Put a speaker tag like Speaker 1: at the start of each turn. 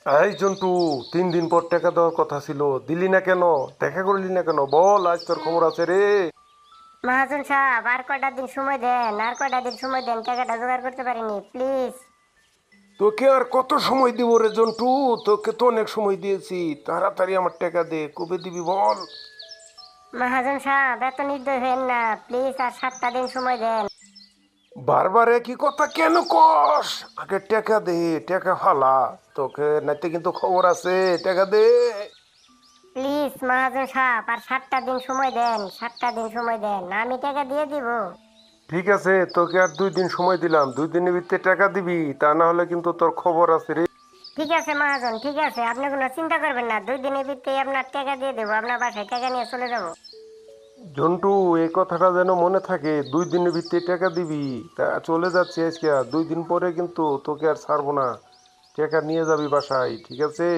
Speaker 1: এই জন্টু, 3 দিন পর টাকা দেওয়ার কথা ছিল, দিলি না কেন? দেখা করলি না কেন? বল, আজ তোর খবর আছে রে।
Speaker 2: মহাজন সাহেব, আর কয়টা দিন সময় দেন, আর কয়টা দিন সময় দেন, টাকাটা জোগাড় করতে পারিনি, প্লিজ।
Speaker 1: তোকে আর কত সময় দিব রে জন্টু? তোকে তো অনেক সময় দিয়েছি, তাড়াতাড়ি আমার টাকা দে, কবে দিবি বল।
Speaker 2: মহাজন সাহেব, এত নির্দয় হবেন না, প্লিজ, আর 7টা দিন সময় দেন।
Speaker 1: বারবার একই কথা কেন কস? আগে টাকা দে, টাকা ফালা। তোকে নাইতে কিন্তু খবর আছে, টাকা দে।
Speaker 2: প্লিজ মহাজন সাহেব, আর 7টা দিন সময় দেন, 7টা দিন সময় দেন, আমি টাকা দিয়ে দিব।
Speaker 1: ঠিক আছে, তোকে আর 2 দিন সময় দিলাম, 2 দিনের ভিতরে টাকা দিবি, তা না হলে কিন্তু তোর খবর আছে রে।
Speaker 2: ঠিক আছে মহাজন, ঠিক আছে, আপনি কোনো চিন্তা করবেন না, 2 দিনের ভিতরেই আপনার টাকা দিয়ে দেবো, আপনার বাসায় টাকা নিয়ে চলে যাবো।
Speaker 1: জন্টু, এই কথাটা যেন মনে থাকে, 2 দিনের ভিতরে টাকা দিবি। তা চলে যাচ্ছে আজকে, 2 দিন পরে কিন্তু তোকে আর ছাড়বো না। টাকা নিয়ে যাবি বাসায়, ঠিক আছে?